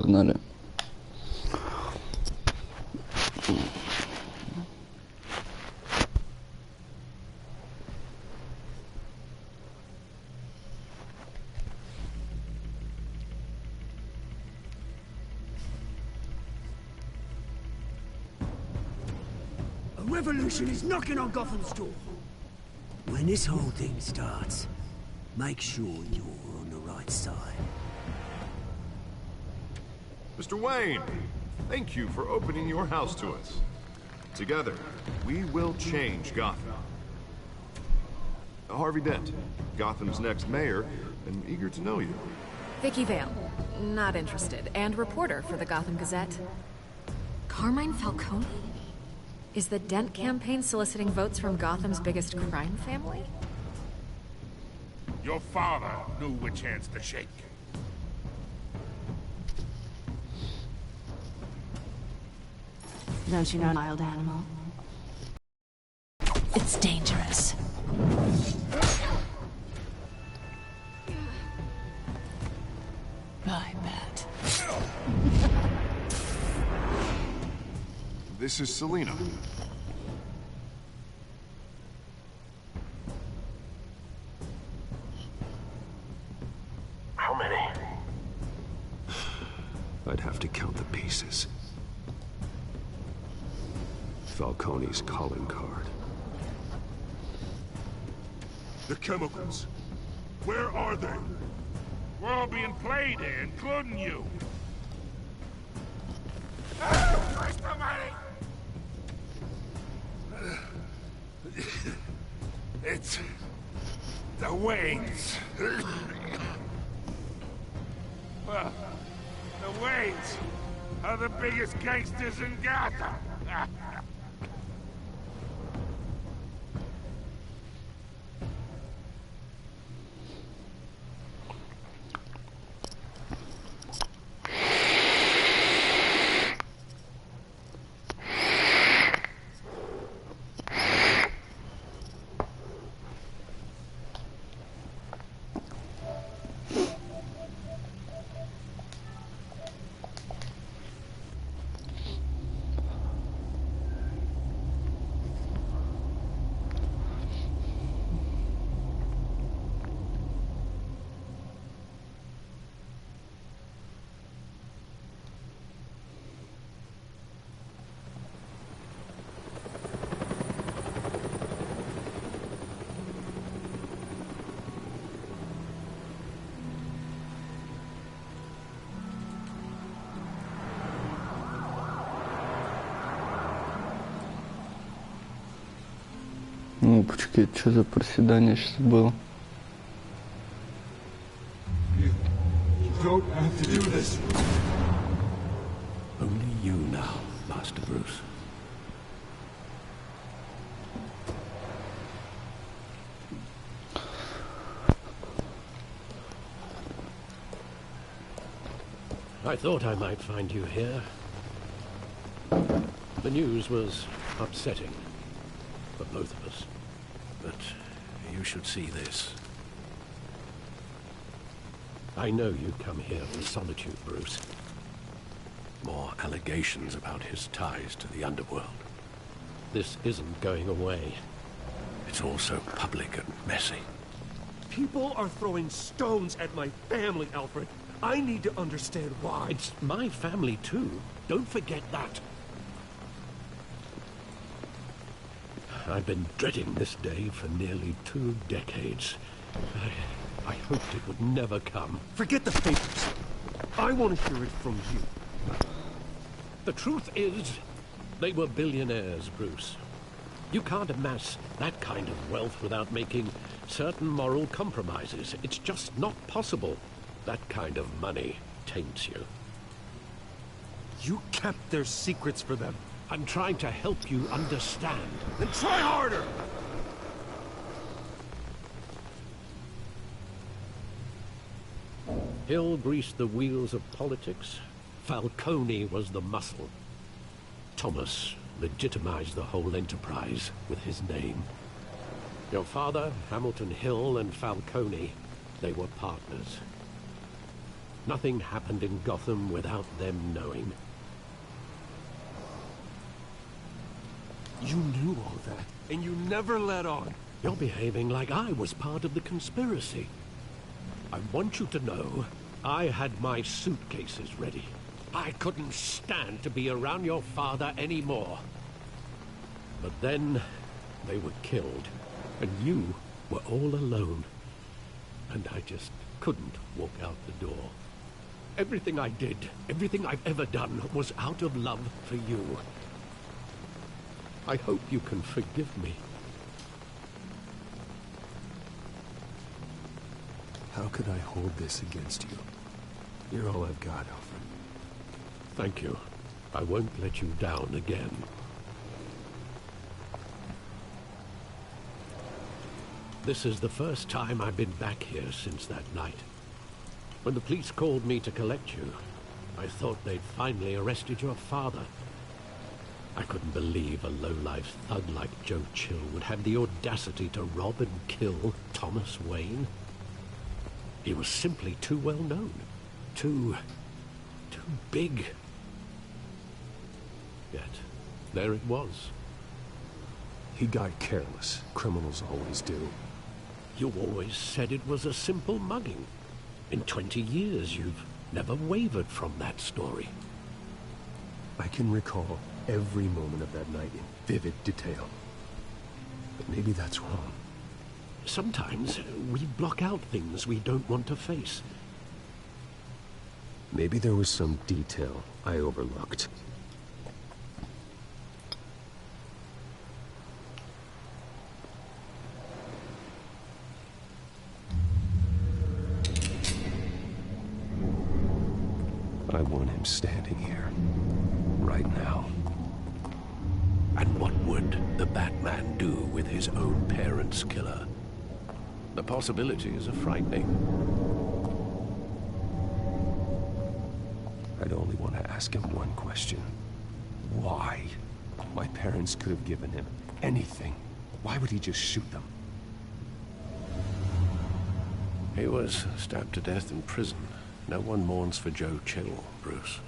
погнали. A revolution is knocking on Gotham's door. When this whole thing starts, make sure you're on the right side. Mr. Wayne, thank you for opening your house to us. Together, we will change Gotham. Harvey Dent, Gotham's next mayor, and eager to know you. Vicky Vale, not interested, and reporter for the Gotham Gazette. Carmine Falcone? Is the Dent campaign soliciting votes from Gotham's biggest crime family? Your father knew which hands to shake. Don't you know, wild animal? It's dangerous. I bet. This is Selina. How many? I'd have to count the pieces. Falcone's calling card. The chemicals. Where are they? We're all being played here, including you. Where's the money? It's the Waynes. Well, the Waynes are the biggest gangsters in Gotham. Ну, почекай, что за проседание сейчас было? Don't have to do this. Only you now, Master Bruce. I thought I might find you here. The news was upsetting for both of us. But you should see this. I know you come here for solitude, Bruce. More allegations about his ties to the underworld. This isn't going away. It's all so public and messy. People are throwing stones at my family, Alfred. I need to understand why. It's my family, too. Don't forget that. I've been dreading this day for nearly 2 decades. I hoped it would never come. Forget the papers. I want to hear it from you. The truth is, they were billionaires, Bruce. You can't amass that kind of wealth without making certain moral compromises. It's just not possible. That kind of money taints you. You kept their secrets for them. I'm trying to help you understand. Then try harder! Hill greased the wheels of politics. Falcone was the muscle. Thomas legitimized the whole enterprise with his name. Your father, Hamilton Hill, and Falcone, they were partners. Nothing happened in Gotham without them knowing. You knew all that, and you never let on. You're behaving like I was part of the conspiracy. I want you to know, I had my suitcases ready. I couldn't stand to be around your father anymore. But then, they were killed, and you were all alone. And I just couldn't walk out the door. Everything I did, everything I've ever done, was out of love for you. I hope you can forgive me. How could I hold this against you? You're all I've got, Alfred. Thank you. I won't let you down again. This is the first time I've been back here since that night. When the police called me to collect you, I thought they'd finally arrested your father. I couldn't believe a low-life thug like Joe Chill would have the audacity to rob and kill Thomas Wayne. He was simply too well known. Too big. Yet, there it was. He got careless. Criminals always do. You always said it was a simple mugging. In 20 years, you've never wavered from that story. I can recall every moment of that night in vivid detail. But maybe that's wrong. Sometimes we block out things we don't want to face. Maybe there was some detail I overlooked. I want him standing here, right now. And what would the Batman do with his own parents' killer? The possibilities are frightening. I'd only want to ask him one question. Why? My parents could have given him anything. Why would he just shoot them? He was stabbed to death in prison. No one mourns for Joe Chill, Bruce.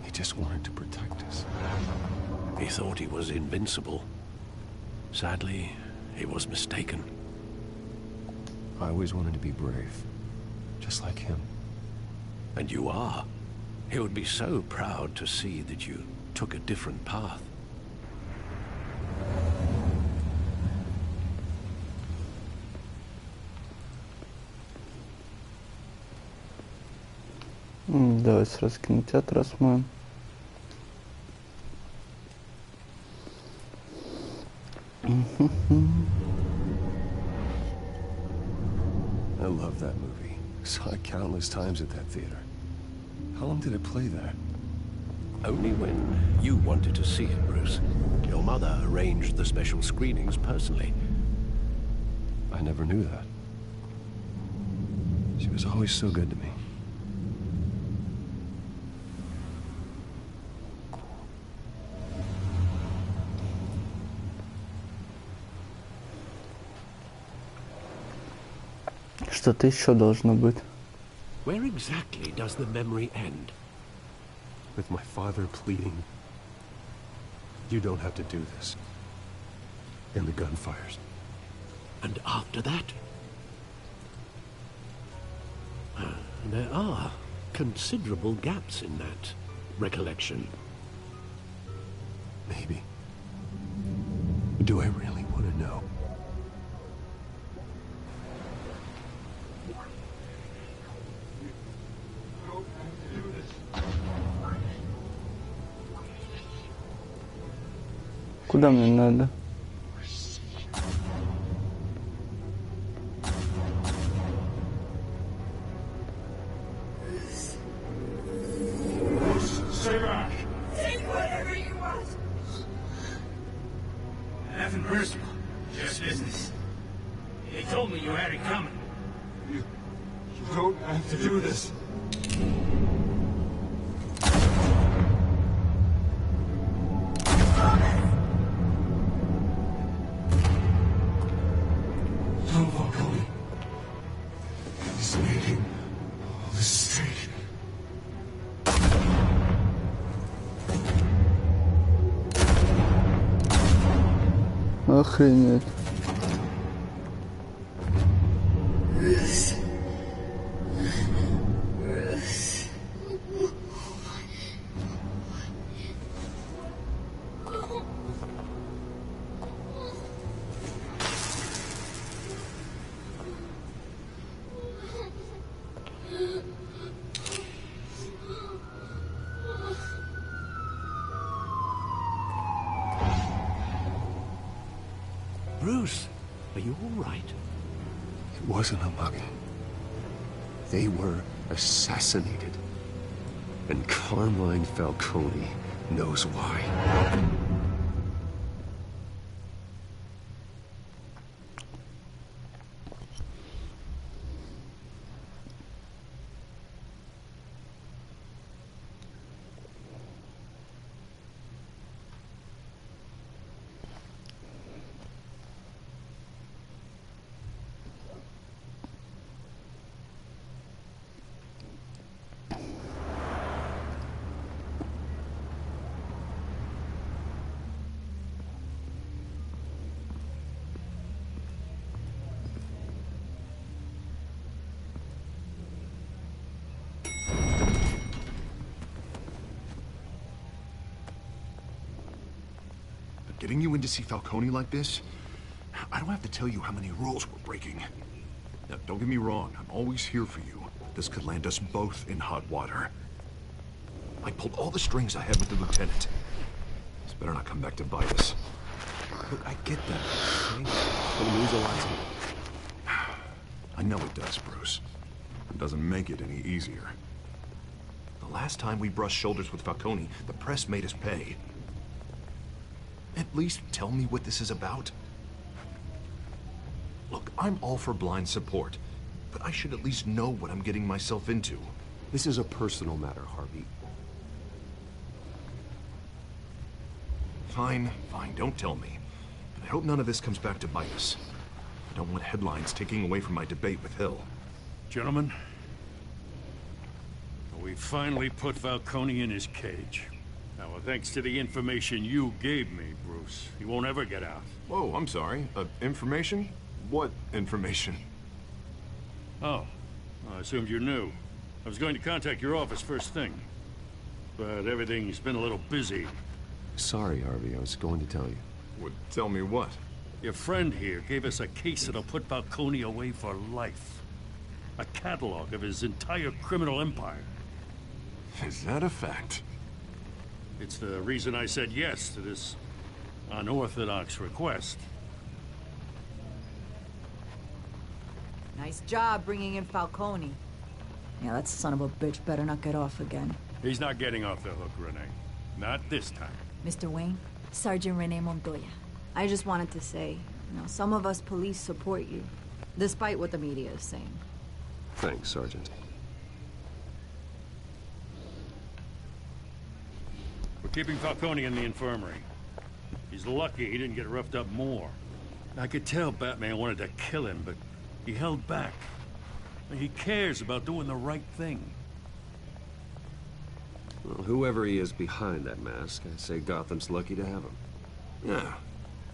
He just wanted to protect us. He thought he was invincible. Sadly, he was mistaken. I always wanted to be brave, just like him. And you are. He would be so proud to see that you took a different path. Давай сразу кинотеатр осмотрим. I love that movie. Saw it countless times at that theater. How long did it play there? Only when you wanted to see it, Bruce. Your mother arranged the special screenings personally. I never knew that. She was always so good to me. Что-то еще должно быть. Where exactly does the memory end? With my father pleading, you don't have to do this. And the gunfires. And after that? There are considerable gaps in that recollection. Maybe. Do I really want to know? Куда мне надо? Stay back! Take whatever you want. Nothing personal, just business. They told me you had it coming. You don't have to do this. Охренеть. Bruce, are you all right? It wasn't a mugging. They were assassinated. And Carmine Falcone knows why. Getting you in to see Falcone like this? I don't have to tell you how many rules we're breaking. Now, don't get me wrong, I'm always here for you. This could land us both in hot water. I pulled all the strings I had with the lieutenant. This better not come back to bite us. Look, I get that, okay? But it means a lot to me. I know it does, Bruce. It doesn't make it any easier. The last time we brushed shoulders with Falcone, the press made us pay. At least tell me what this is about. Look, I'm all for blind support, but I should at least know what I'm getting myself into. This is a personal matter, Harvey. Fine, don't tell me. But I hope none of this comes back to bite us. I don't want headlines taking away from my debate with Hill. Gentlemen, we finally put Falcone in his cage. Now, thanks to the information you gave me, Bruce, he won't ever get out. Whoa, I'm sorry. Information? What information? Oh, I assumed you knew. I was going to contact your office first thing. But everything's been a little busy. Sorry, Harvey, I was going to tell you. Would tell me what? Your friend here gave us a case that'll put Falcone away for life. A catalog of his entire criminal empire. Is that a fact? It's the reason I said yes to this unorthodox request. Nice job bringing in Falcone. Yeah, that son of a bitch better not get off again. He's not getting off the hook, Renee. Not this time. Mr. Wayne, Sergeant Renee Montoya. I just wanted to say, some of us police support you, despite what the media is saying. Thanks, Sergeant. We're keeping Falcone in the infirmary. He's lucky he didn't get roughed up more. I could tell Batman wanted to kill him, but he held back. He cares about doing the right thing. Well, whoever he is behind that mask, I'd say Gotham's lucky to have him. Yeah,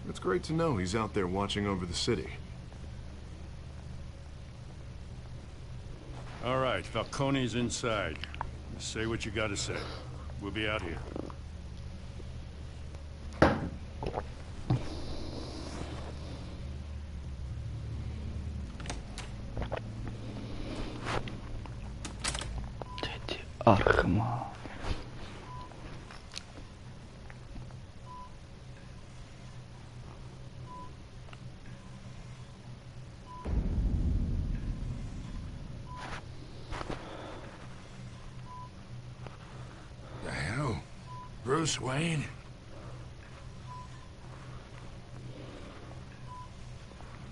it's great to know he's out there watching over the city. All right, Falcone's inside. Say what you gotta say. We'll be out here. Дети Аркхема. The hell? Bruce Wayne?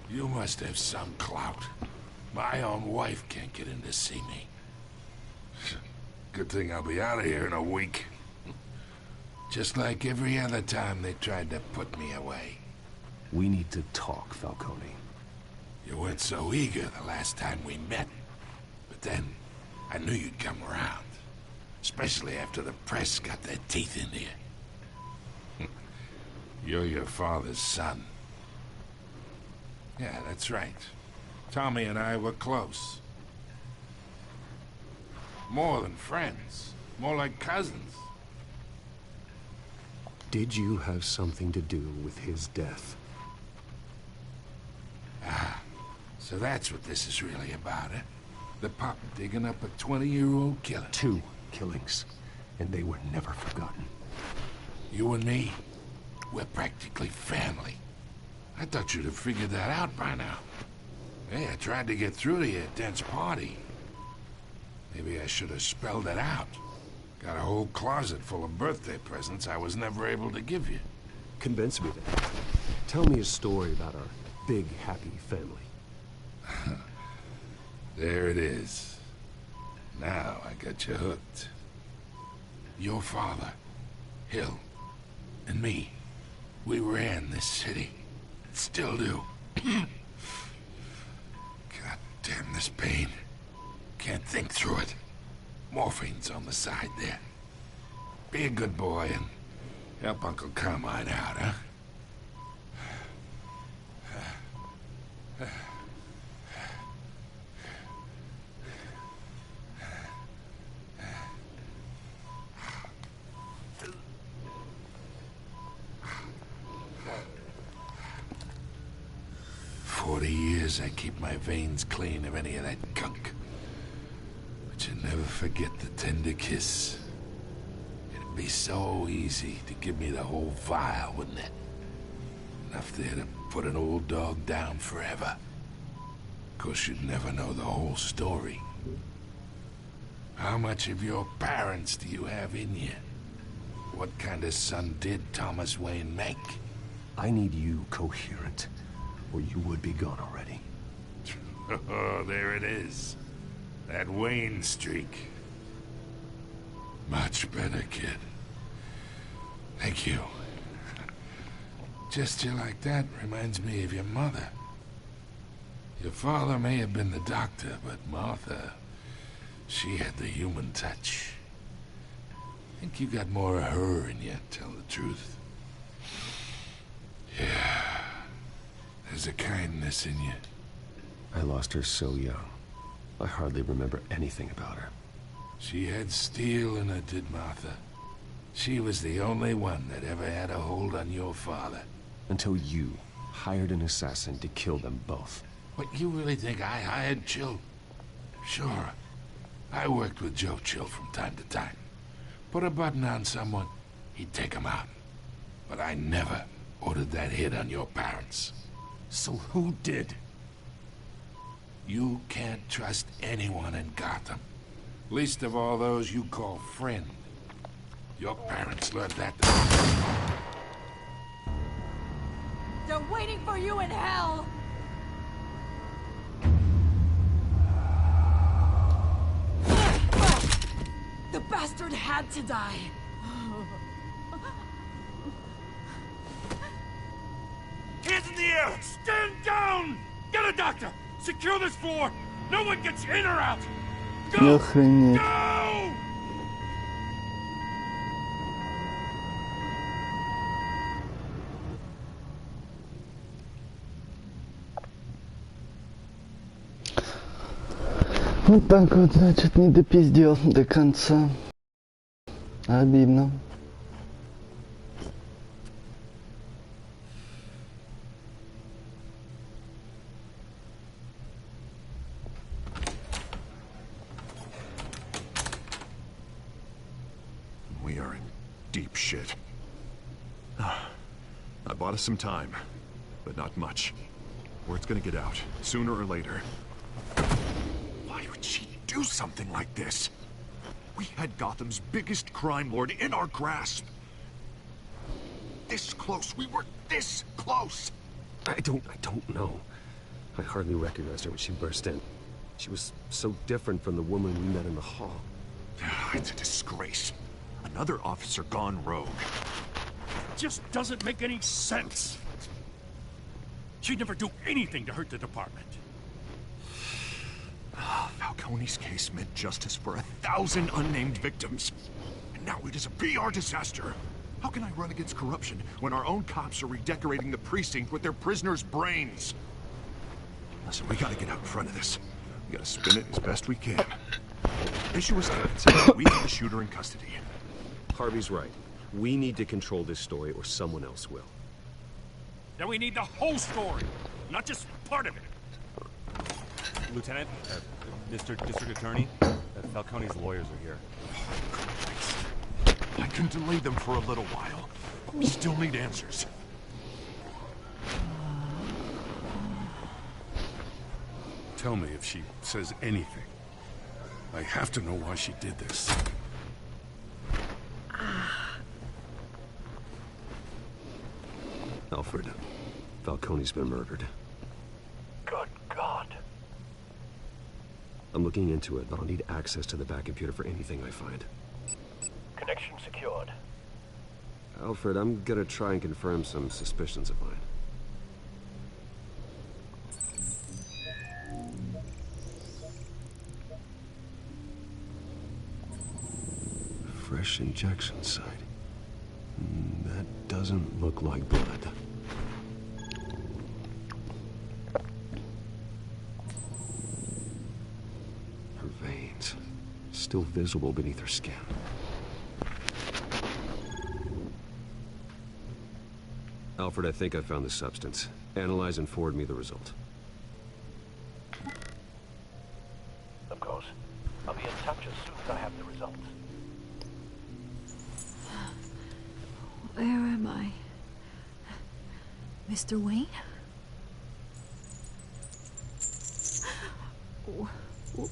You must have some clout. My own wife can't get in to see me. Good thing I'll be out of here in a week. Just like every other time they tried to put me away. We need to talk, Falcone. You weren't so eager the last time we met. But then, I knew you'd come around. Especially after the press got their teeth into you. You're your father's son. Yeah, that's right. Tommy and I were close. More than friends. More like cousins. Did you have something to do with his death? Ah, so that's what this is really about, eh? The pup digging up a 20-year-old killer. 2 killings, and they were never forgotten. You and me, we're practically family. I thought you'd have figured that out by now. Hey, I tried to get through to you at Dent's party. Maybe I should have spelled it out. Got a whole closet full of birthday presents I was never able to give you. Convince me then. Tell me a story about our big, happy family. There it is. Now I got you hooked. Your father, Hill, and me, we ran this city. Still do. God damn this pain. Can't think through it. Morphine's on the side there. Be a good boy and help Uncle Carmine out, huh? 40 years I keep my veins clean of any of that gunk. But you never forget the tender kiss. It'd be so easy to give me the whole vial, wouldn't it? Enough there to put an old dog down forever. Of course, you'd never know the whole story. How much of your parents do you have in you? What kind of son did Thomas Wayne make? I need you coherent, or you would be gone already. Oh, there it is. That Wayne streak. Much better, kid. Thank you. Gesture like that reminds me of your mother. Your father may have been the doctor, but Martha, she had the human touch. I think you got more of her in you, tell the truth. Yeah. There's a kindness in you. I lost her so young. I hardly remember anything about her. She had steel in her, did Martha. She was the only one that ever had a hold on your father. Until you hired an assassin to kill them both. What, you really think I hired Chill? Sure. I worked with Joe Chill from time to time. Put a button on someone, he'd take him out. But I never ordered that hit on your parents. So who did? You can't trust anyone in Gotham. Least of all those you call friend. Your parents learned that. They're waiting for you in hell! The bastard had to die. Hands in the air! Stand down! Get a doctor! Secure this floor! No one gets in or out! Go! Go! Вот так вот, значит, не допиздел до конца. Обидно. We are in deep shit. I bought us some time, but not much. Word's gonna get out, sooner or later. Why would she do something like this? We had Gotham's biggest crime lord in our grasp. This close, we were this close! I don't know. I hardly recognized her when she burst in. She was so different from the woman we met in the hall. It's a disgrace. Another officer gone rogue. Just doesn't make any sense. She'd never do anything to hurt the department. Falcone's case meant justice for 1,000 unnamed victims. And now it is a PR disaster. How can I run against corruption when our own cops are redecorating the precinct with their prisoners' brains? Listen, we gotta get out in front of this. We gotta spin it as best we can. Issue is that we have the shooter in custody. Harvey's right. We need to control this story or someone else will. Then we need the whole story, not just part of it. Lieutenant, Mr. District Attorney, Falcone's lawyers are here. I can delay them for a little while. We still need answers. Tell me if she says anything. I have to know why she did this. Alfred, Falcone's been murdered. Good God. I'm looking into it, but I'll need access to the back computer for anything I find. Connection secured. Alfred, I'm gonna try and confirm some suspicions of mine. Fresh injection site. That doesn't look like blood. Her veins, still visible beneath her skin. Alfred, I think I found the substance. Analyze and forward me the result. Of course. I'll be in touch as soon as I have the results. Where am I? Mr. Wayne?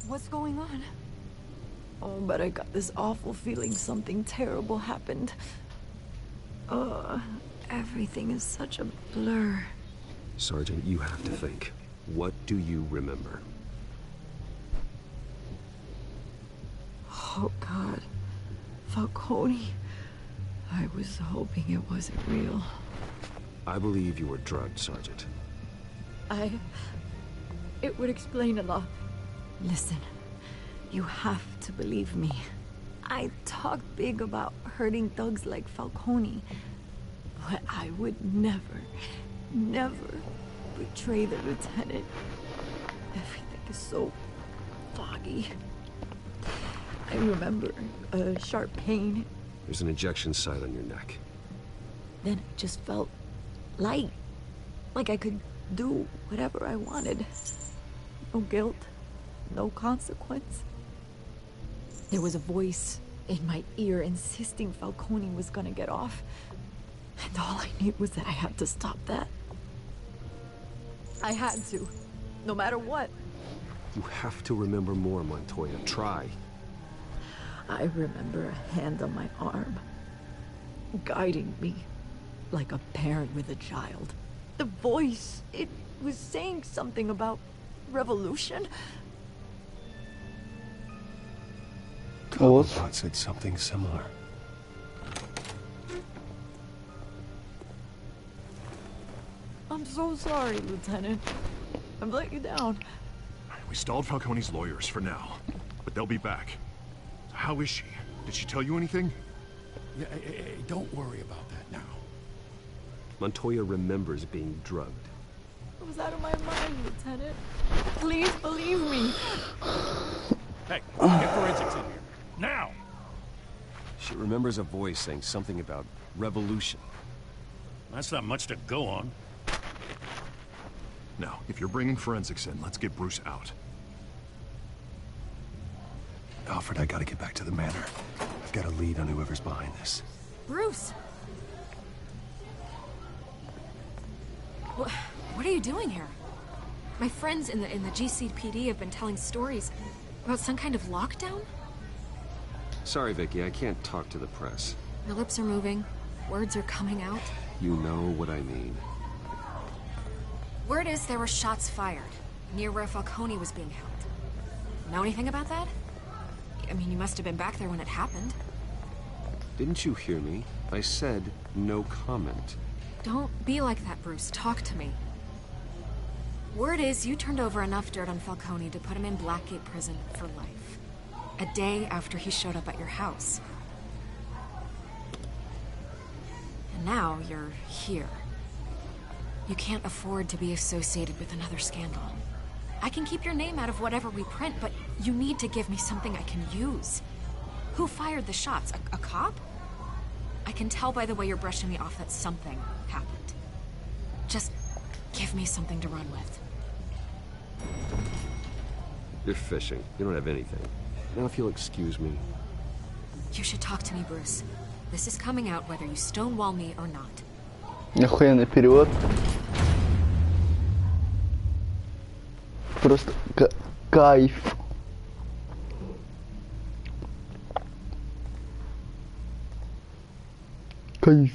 What's going on? Oh, but I got this awful feeling something terrible happened. Everything is such a blur. Sergeant, you have to think. What do you remember? Oh, God. Falcone. I was hoping it wasn't real. I believe you were drugged, Sergeant. It would explain a lot. Listen, you have to believe me. I talk big about hurting thugs like Falcone, but I would never betray the lieutenant. Everything is so foggy. I remember a sharp pain. There's an injection site on your neck. Then it just felt light. Like I could do whatever I wanted. No guilt, no consequence. There was a voice in my ear insisting Falcone was gonna get off. And all I knew was that I had to stop that. I had to, no matter what. You have to remember more, Montoya. Try. I remember a hand on my arm, guiding me like a parent with a child. The voice, it was saying something about revolution. Cobblepot said something similar. I'm so sorry, Lieutenant. I've let you down. We stalled Falcone's lawyers for now, but they'll be back. How is she? Did she tell you anything? Yeah, don't worry about that now. Montoya remembers being drugged. I was out of my mind, Lieutenant. Please believe me. Hey, get forensics in here. Now! She remembers a voice saying something about revolution. That's not much to go on. Now, if you're bringing forensics in, let's get Bruce out. Alfred, I gotta get back to the manor. I've got a lead on whoever's behind this. Bruce! What are you doing here? My friends in the GCPD have been telling stories about some kind of lockdown? Sorry, Vicky, I can't talk to the press. Your lips are moving. Words are coming out. You know what I mean. Word is there were shots fired near where Falcone was being held. Know anything about that? I mean, you must have been back there when it happened. Didn't you hear me? I said no comment. Don't be like that, Bruce. Talk to me. Word is you turned over enough dirt on Falcone to put him in Blackgate Prison for life. A day after he showed up at your house. And now you're here. You can't afford to be associated with another scandal. I can keep your name out of whatever we print, but you need to give me something I can use. Who fired the shots? A cop? I can tell by the way you're brushing me off that something happened. Just give me something to run with. You're fishing. You don't have anything. Now if you'll excuse me. You should talk to me, Bruce. This is coming out whether you stonewall me or not. Охуенный перевод. Просто кайф. Кайф.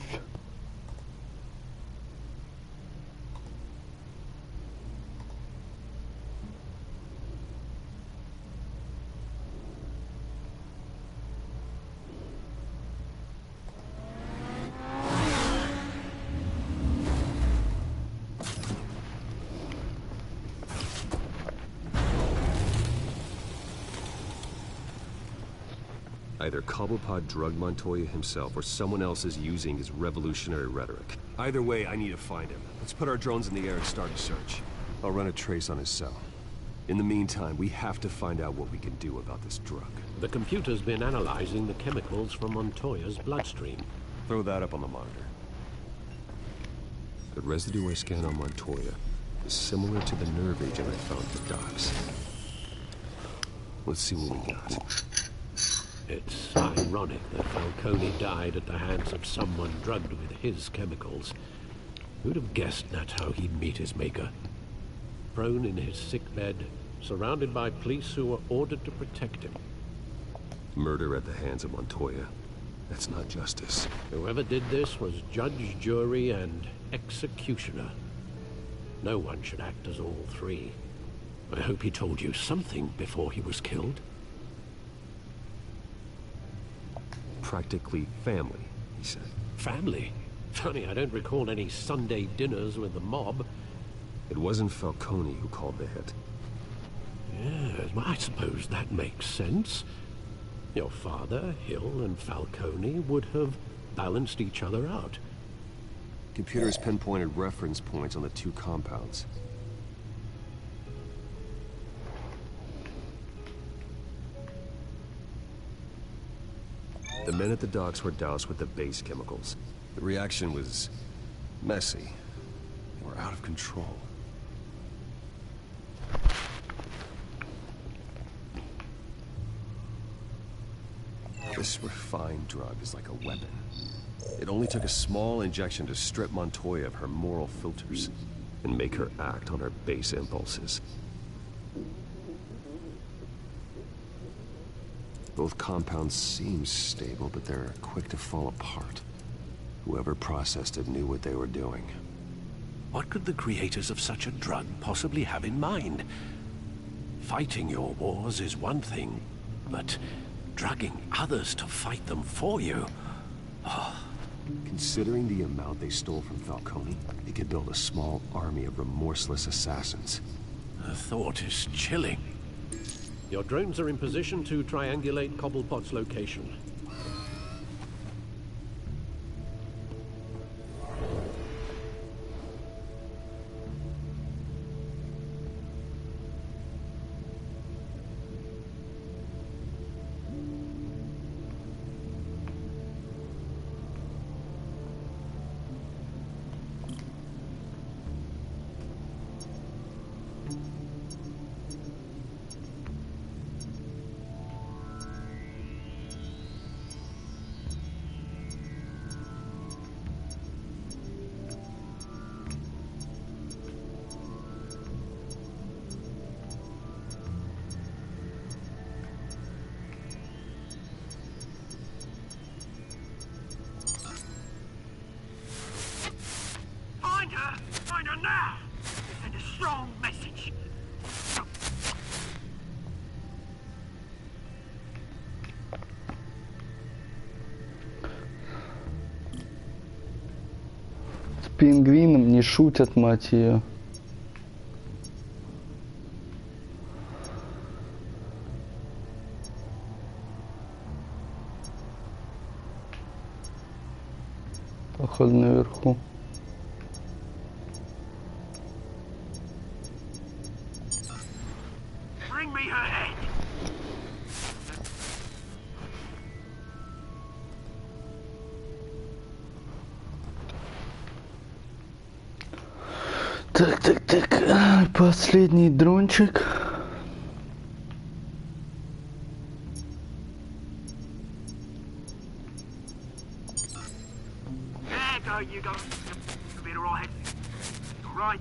Either Cobblepot drugged Montoya himself or someone else is using his revolutionary rhetoric. Either way, I need to find him. Let's put our drones in the air and start a search. I'll run a trace on his cell. In the meantime, we have to find out what we can do about this drug. The computer's been analyzing the chemicals from Montoya's bloodstream. Throw that up on the monitor. The residue I scanned on Montoya is similar to the nerve agent I found at the docks. Let's see what we got. It's ironic that Falcone died at the hands of someone drugged with his chemicals. Who'd have guessed that's how he'd meet his maker? Prone in his sickbed, surrounded by police who were ordered to protect him. Murder at the hands of Montoya. That's not justice. Whoever did this was judge, jury, and executioner. No one should act as all three. I hope he told you something before he was killed. Practically family, he said. Family? Funny, I don't recall any Sunday dinners with the mob. It wasn't Falcone who called the hit. Yes, well, I suppose that makes sense. Your father, Hill, and Falcone would have balanced each other out. Computer's pinpointed reference points on the two compounds. The men at the docks were doused with the base chemicals. The reaction was messy. They were out of control. This refined drug is like a weapon. It only took a small injection to strip Montoya of her moral filters and make her act on her base impulses. Both compounds seem stable, but they're quick to fall apart. Whoever processed it knew what they were doing. What could the creators of such a drug possibly have in mind? Fighting your wars is one thing, but drugging others to fight them for you? Oh. Considering the amount they stole from Falcone, they could build a small army of remorseless assassins. The thought is chilling. Your drones are in position to triangulate Cobblepot's location. Find her now! Send a strong message. С пингвином не шутят, мать ее. Походу наверху. Так. Последний дрончик. There go, you go. You'll be alright. Alright.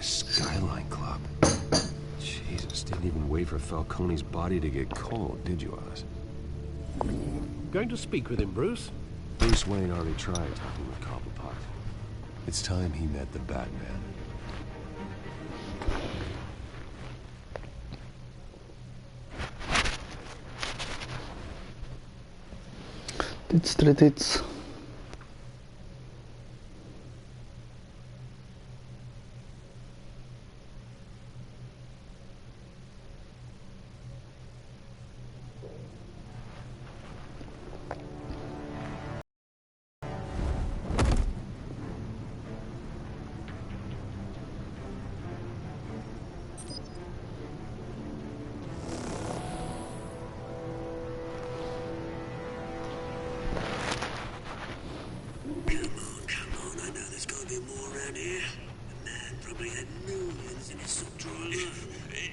Skyline Club. Jesus, didn't even wait for Falcone's body to get cold, did you, Oz? Going to speak with him, Bruce? Bruce Wayne already tried talking with Cobblepot. It's time he met the Batman. Тыц.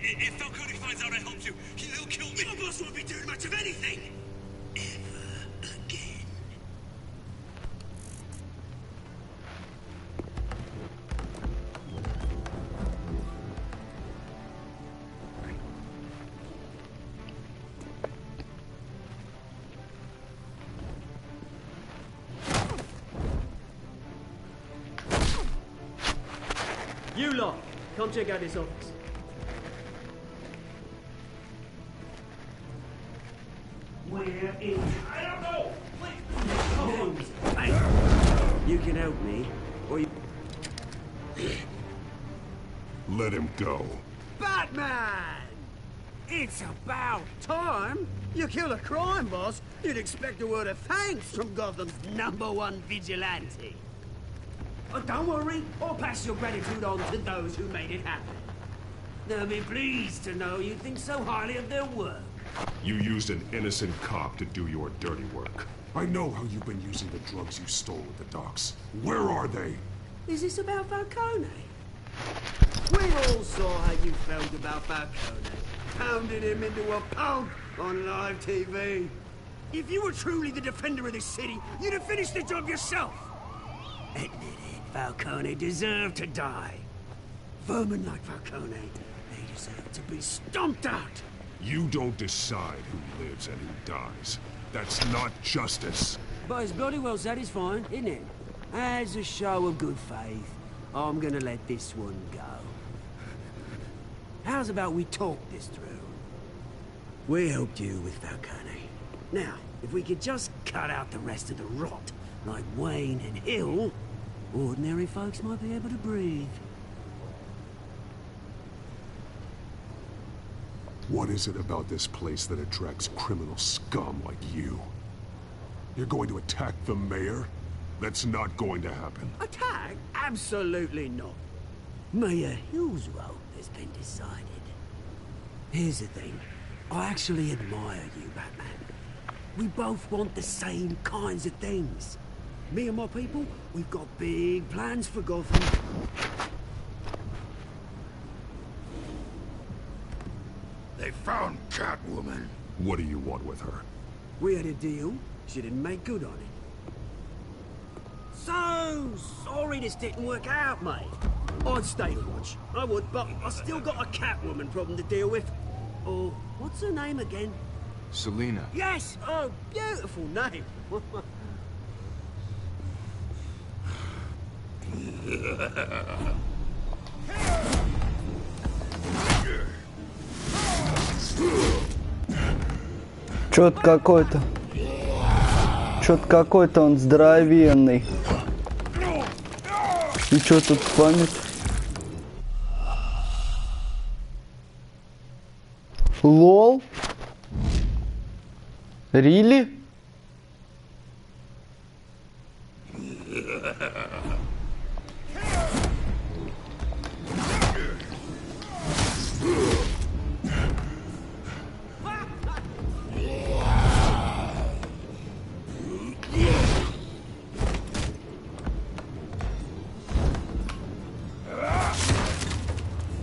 If Falcone finds out I helped you, he'll kill me. Your boss won't be doing much of anything. Ever again. You lot, come check out this office. Where is... I don't know! Please! Hey, you can help me, or you... Let him go. Batman! It's about time! You kill a crime boss, you'd expect a word of thanks from Gotham's #1 vigilante. Oh, don't worry, I'll pass your gratitude on to those who made it happen. They'll be pleased to know you think so highly of their work. You used an innocent cop to do your dirty work. I know how you've been using the drugs you stole at the docks. Where are they? Is this about Falcone? We all saw how you felt about Falcone. Pounding him into a pulp on live TV. If you were truly the defender of this city, you'd have finished the job yourself. Admit it, Falcone deserved to die. Vermin like Falcone, they deserve to be stomped out. You don't decide who lives and who dies. That's not justice. But it's bloody well satisfying, isn't it? As a show of good faith, I'm gonna let this one go. How's about we talk this through? We helped you with Falcone. Now, if we could just cut out the rest of the rot, like Wayne and Hill, ordinary folks might be able to breathe. What is it about this place that attracts criminal scum like you? You're going to attack the mayor? That's not going to happen. Attack? Absolutely not. Mayor Hill's role has been decided. Here's the thing. I actually admire you, Batman. We both want the same kinds of things. Me and my people, we've got big plans for Gotham. They found Catwoman. What do you want with her? We had a deal. She didn't make good on it. So sorry this didn't work out, mate. I'd stay watch. I would, but I still got a Catwoman problem to deal with. Oh, what's her name again? Selina. Yes! Oh, beautiful name. Чё-то какой-то. Чё-то какой-то он здоровенный. И чё тут память? Лол? Рили?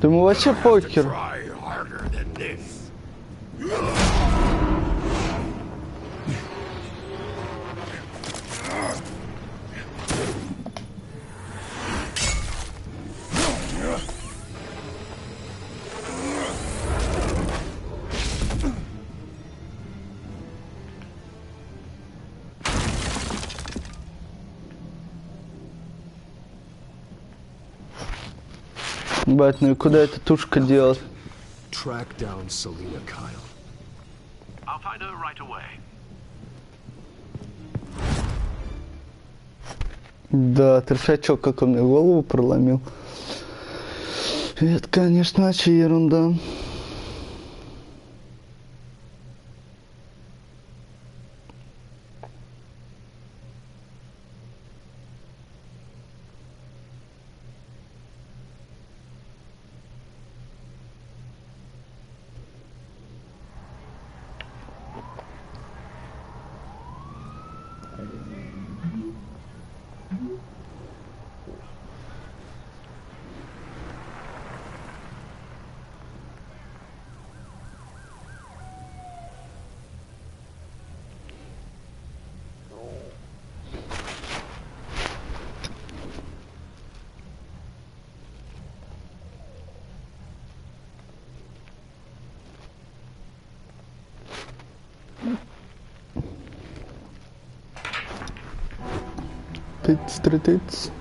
Да ему вообще похер. Try harder than this. Бать, ну и куда эта тушка делась? Track down Selina Kyle. I'll find her right away. Да, трешачок, как он мне голову проломил. Это, конечно, вообще ерунда. Тыц.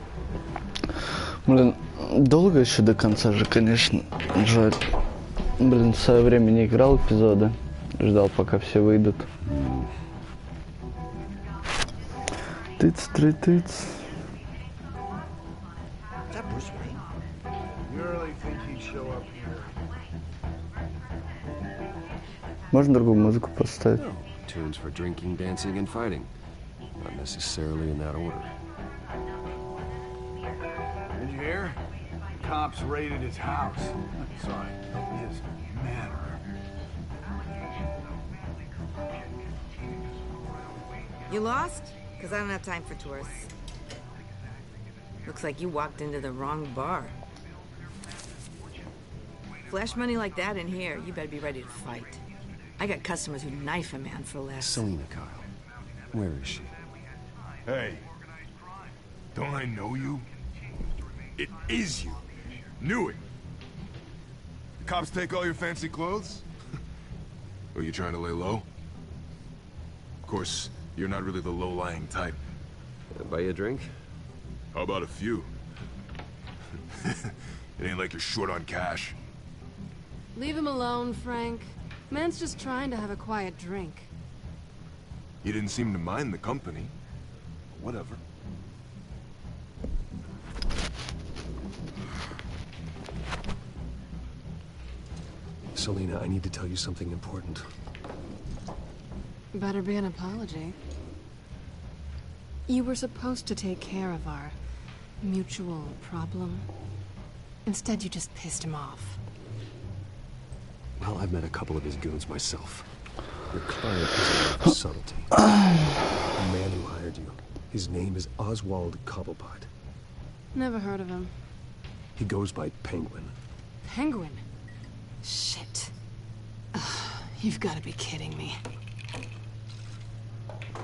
Блин, долго еще до конца же, конечно. Жаль. Блин, в свое время не играл эпизоды. Ждал, пока все выйдут. Тыц. Можно другую музыку поставить? Tunes for drinking, dancing, and fighting. Not necessarily in that order. Did you hear? Cops raided his house. Sorry, his manor. You lost? Because I don't have time for tourists. Looks like you walked into the wrong bar. Flash money like that in here, you better be ready to fight. I got customers who'd knife a man for less. Selina Kyle. Where is she? Hey, don't I know you? It is you. Knew it. The cops take all your fancy clothes? Are you trying to lay low? Of course, you're not really the low-lying type. Buy you a drink? How about a few? It ain't like you're short on cash. Leave him alone, Frank. Man's just trying to have a quiet drink. You didn't seem to mind the company. Whatever. Selina, I need to tell you something important. Better be an apology. You were supposed to take care of our mutual problem. Instead, you just pissed him off. Well, I've met a couple of his goons myself. Your client is a man of subtlety. The man who hired you. His name is Oswald Cobblepot. Never heard of him. He goes by Penguin. Penguin? Shit. You've got to be kidding me.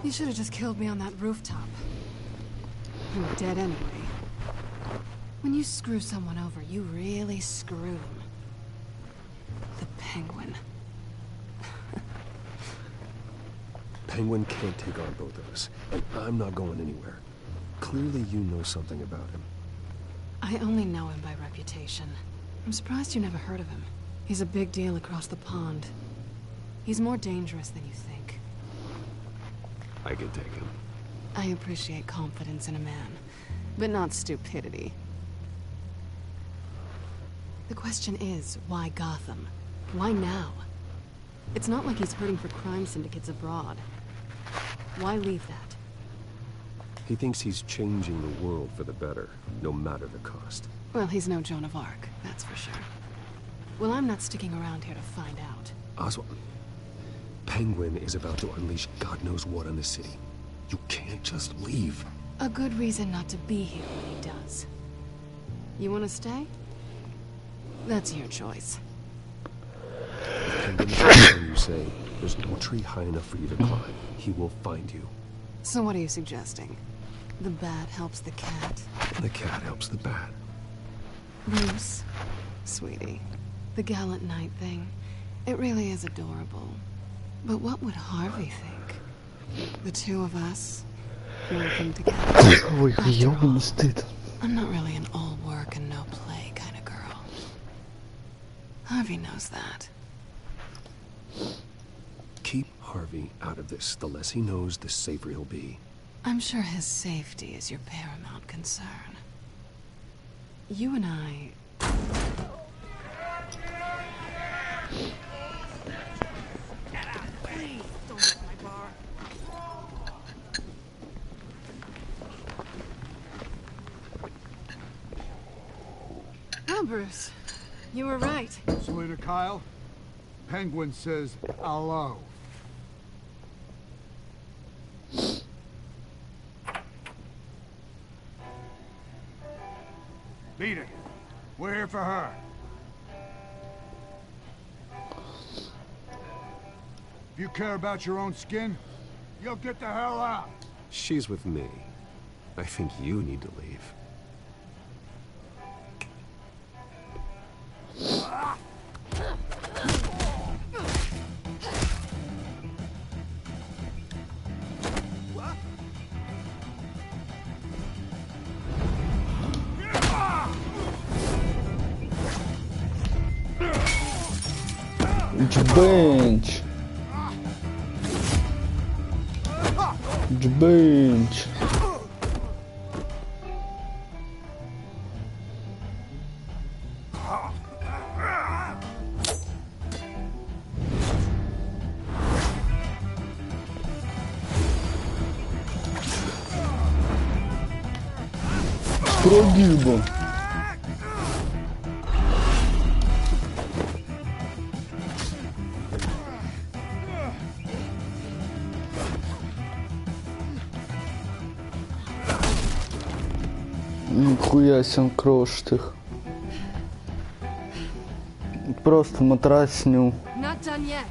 You should have just killed me on that rooftop. You were dead anyway. When you screw someone over, you really screw them. The Penguin. Penguin can't take on both of us, and I'm not going anywhere. Clearly you know something about him. I only know him by reputation. I'm surprised you never heard of him. He's a big deal across the pond. He's more dangerous than you think. I can take him. I appreciate confidence in a man, but not stupidity. The question is, why Gotham? Why now? It's not like he's hurting for crime syndicates abroad. Why leave that? He thinks he's changing the world for the better, no matter the cost. Well, he's no Joan of Arc, that's for sure. Well, I'm not sticking around here to find out. Oswald, Penguin is about to unleash God knows what on the city. You can't just leave. A good reason not to be here when he does. You want to stay? That's your choice. And then the next time you say, there's no tree high enough for you to climb, he will find you. So what are you suggesting? The bat helps the cat? The cat helps the bat. Bruce, sweetie, the gallant knight thing, it really is adorable. But what would Harvey think? The two of us, working together. Ой, ёбаный стыд. I'm not really an all work and no play kind of girl. Harvey knows that. Keep Harvey out of this. The less he knows, the safer he'll be. I'm sure his safety is your paramount concern. You and I... Oh, Bruce. You were right. Slater Kyle, Penguin says hello. Beat it. We're here for her. If you care about your own skin, you'll get the hell out. She's with me. I think you need to leave. Bench. Bench. Прогибом. Нихуя себе он крошит их. Просто матрасню. Not done yet.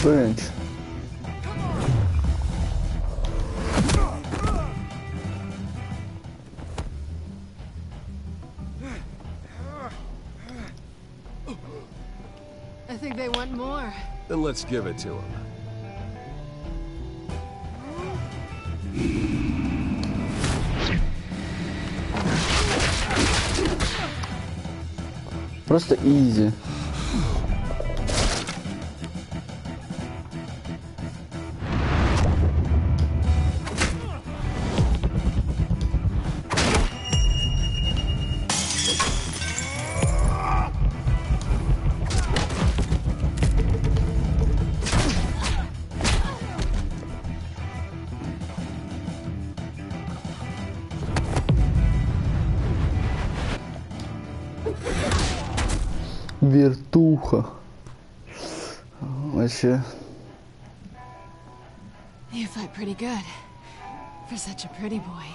Бенч. I think they want more. Then let's give it to him. Просто изи. Вертуха. Вообще. You fight pretty good. For such a pretty boy.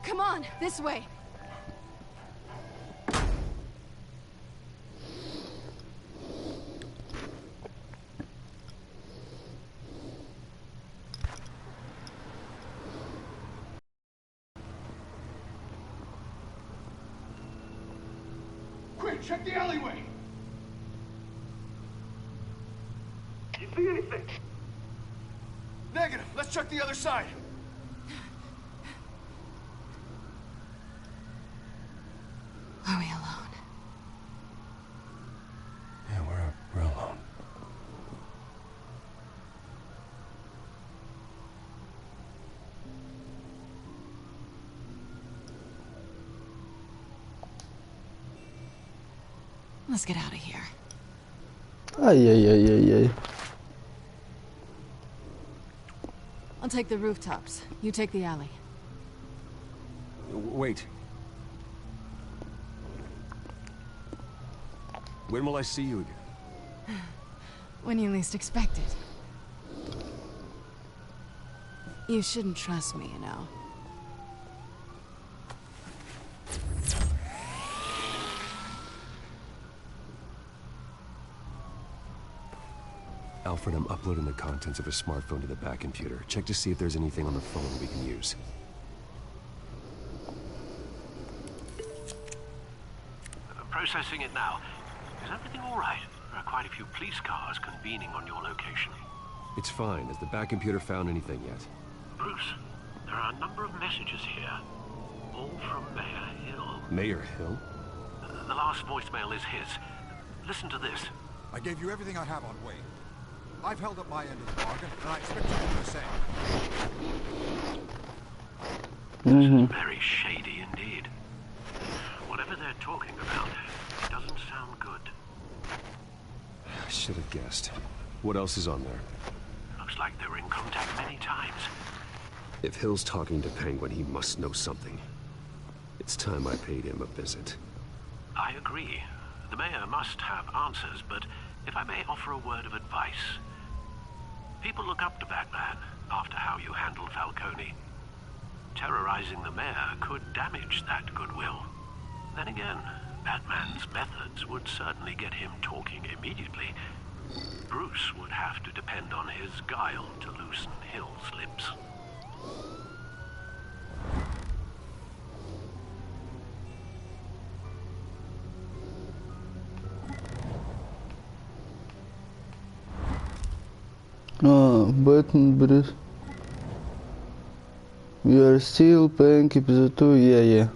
Come on, this way. Quick, check the alleyway. You see anything? Negative. Let's check the other side. Are we alone? Yeah, we're alone. Let's get out of here. Ай-яй-яй-яй-яй. I'll take the rooftops. You take the alley. Wait. When will I see you again? When you least expect it. You shouldn't trust me, you know. Alfred, I'm uploading the contents of a smartphone to the back computer. Check to see if there's anything on the phone we can use. Processing it now. Is everything all right? There are quite a few police cars convening on your location. It's fine. Has the back computer found anything yet? Bruce, there are a number of messages here. All from Mayor Hill. Mayor Hill? The last voicemail is his. Listen to this. I gave you everything I have on Wayne. I've held up my end of the bargain, and I expect you to do the same. This is very shady indeed. Whatever they're talking about, it doesn't sound good. I should have guessed. What else is on there? Looks like they were in contact many times. If Hill's talking to Penguin, he must know something. It's time I paid him a visit. I agree. The mayor must have answers, but if I may offer a word of advice. People look up to Batman after how you handled Falcone. Terrorizing the mayor could damage that goodwill. Then again, Batman's methods would certainly get him talking immediately. Bruce would have to depend on his guile to loosen Hill's lips. Batman, Bruce. We are still playing episode 2, yeah.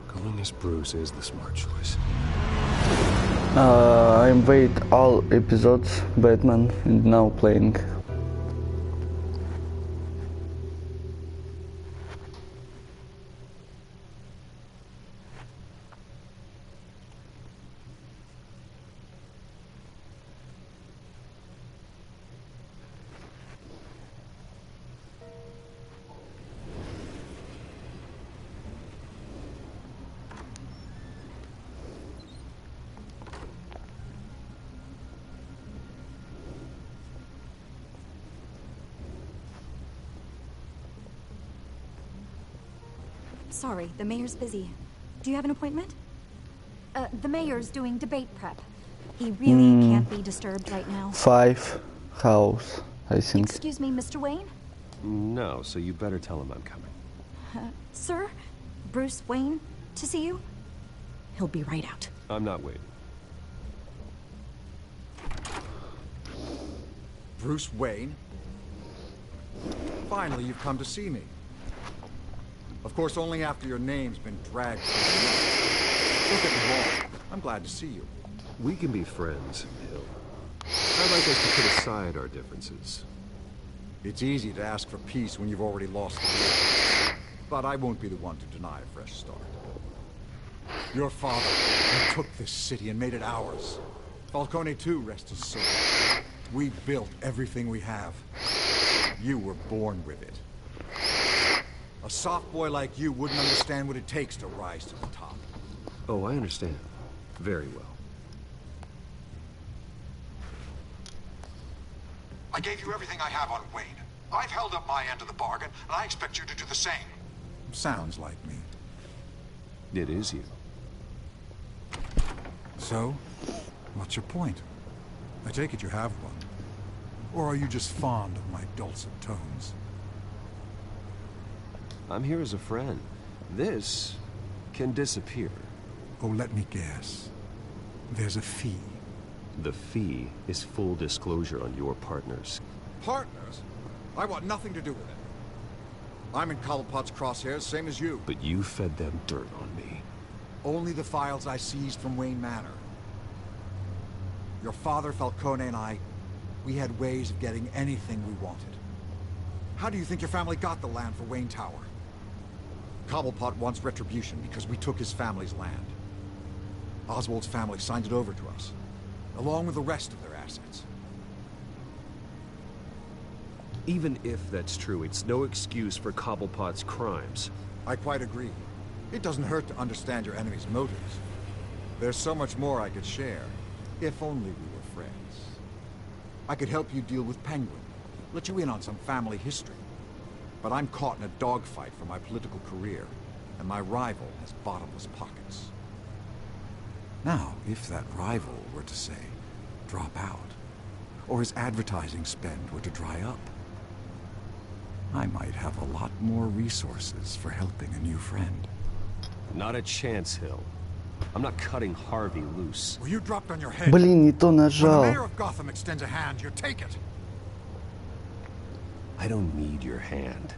Going as Bruce is the smart choice. I'm wait all episodes Batman and now playing. Sorry, the mayor's busy. Do you have an appointment? The mayor's doing debate prep. He really can't be disturbed right now. 5 house, I think. Excuse me, Mr. Wayne? No, so you better tell him I'm coming. Sir? Bruce Wayne to see you? He'll be right out. I'm not waiting. Bruce Wayne? Finally, you've come to see me. Of course, only after your name's been dragged through the mud. Look at the wall. I'm glad to see you. We can be friends, Hill. I'd like us to put aside our differences. It's easy to ask for peace when you've already lost the war. But I won't be the one to deny a fresh start. Your father, he took this city and made it ours. Falcone too, rest his soul. We built everything we have. You were born with it. A soft boy like you wouldn't understand what it takes to rise to the top. Oh, I understand. Very well. I gave you everything I have on Wayne. I've held up my end of the bargain, and I expect you to do the same. Sounds like me. It is you. So, what's your point? I take it you have one. Or are you just fond of my dulcet tones? I'm here as a friend. This can disappear. Oh, let me guess. There's a fee. The fee is full disclosure on your partners. Partners? I want nothing to do with it. I'm in Cobblepot's crosshairs, same as you. But you fed them dirt on me. Only the files I seized from Wayne Manor. Your father, Falcone, and I, we had ways of getting anything we wanted. How do you think your family got the land for Wayne Tower? Cobblepot wants retribution because we took his family's land. Oswald's family signed it over to us, along with the rest of their assets. Even if that's true, it's no excuse for Cobblepot's crimes. I quite agree. It doesn't hurt to understand your enemy's motives. There's so much more I could share, if only we were friends. I could help you deal with Penguin, let you in on some family history. But I'm caught in a dogfight for my political career, and my rival has bottomless pockets. Now, if that rival were to say, drop out, or his advertising spend were to dry up, I might have a lot more resources for helping a new friend. Not a chance, Hill. I'm not cutting Harvey loose. Well, you dropped on your head. Блин, не то When the нажал. mayor of Gotham extends a hand, you take it. I don't need your hand.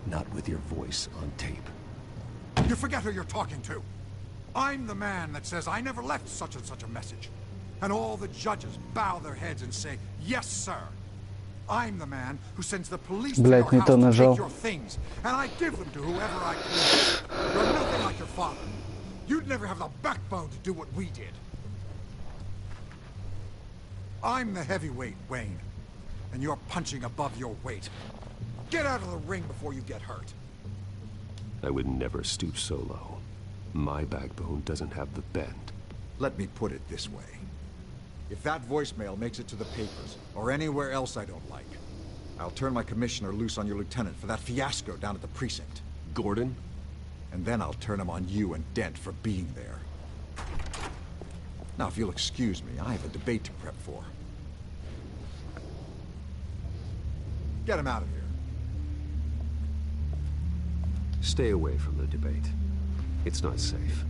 Not with your voice on tape. You forget who you're talking to. I'm the man that says I never left such and such a message. And all the judges bow their heads and say, yes, sir. I'm the man who sends the police to your Блядь, не house то to нажал. take your things. And I give them to whoever I please. You're nothing like your father. You'd never have the backbone to do what we did. I'm the heavyweight, Wayne. And you're punching above your weight. Get out of the ring before you get hurt. I would never stoop so low. My backbone doesn't have the bend. Let me put it this way. If that voicemail makes it to the papers, or anywhere else I don't like, I'll turn my commissioner loose on your lieutenant for that fiasco down at the precinct. Gordon? And then I'll turn him on you and Dent for being there. Now, if you'll excuse me, I have a debate to prep for. Get him out of here. Stay away from the debate. It's not safe.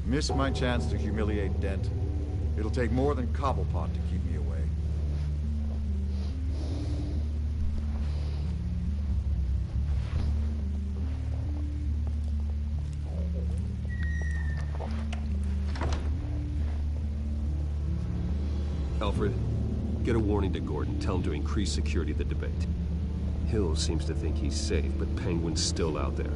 Miss my chance to humiliate Dent. It'll take more than Cobblepot to keep me away. Alfred, get a warning to Gordon. Tell him to increase security of the debate. Hill seems to think he's safe, but Penguin's still out there.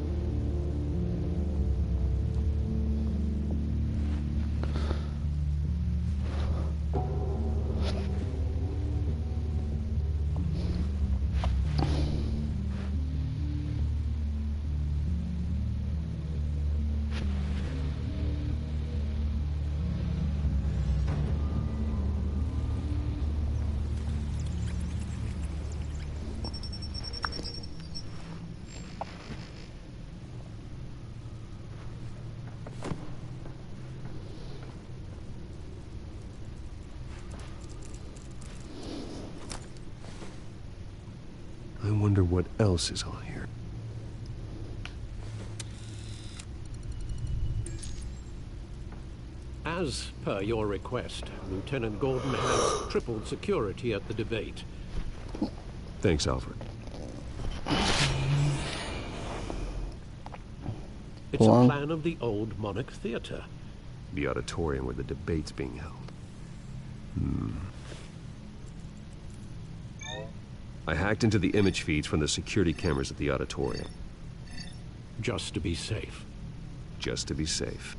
I wonder what else is on here. As per your request, Lieutenant Gordon has tripled security at the debate. Thanks, Alfred. It's a plan of the old Monarch Theater. The auditorium where the debate's being held. I hacked into the image feeds from the security cameras at the auditorium. Just to be safe. Just to be safe.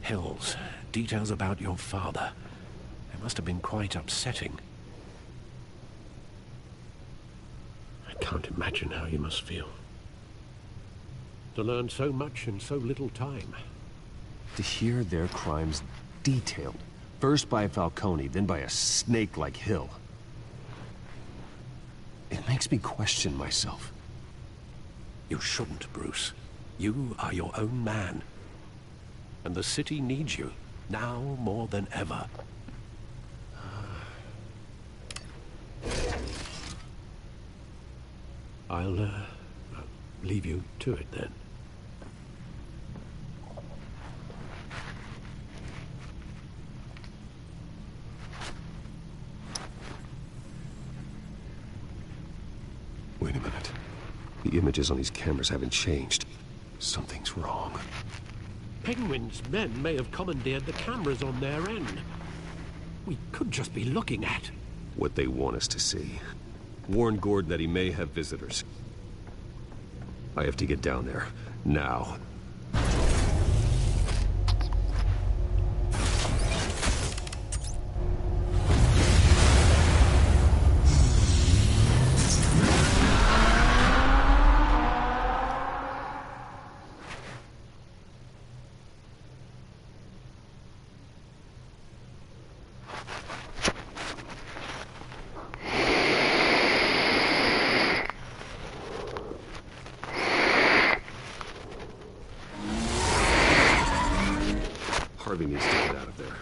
Hills, details about your father. They must have been quite upsetting. I can't imagine how you must feel. To learn so much in so little time. To hear their crimes detailed. First by Falcone, then by a snake like Hill. It makes me question myself. You shouldn't, Bruce. You are your own man. And the city needs you, now more than ever. I'll leave you to it then. Wait a minute. The images on these cameras haven't changed. Something's wrong. Penguin's men may have commandeered the cameras on their end. We could just be looking at What they want us to see. Warn Gordon that he may have visitors. I have to get down there. Now. Harvey needs to get out of there.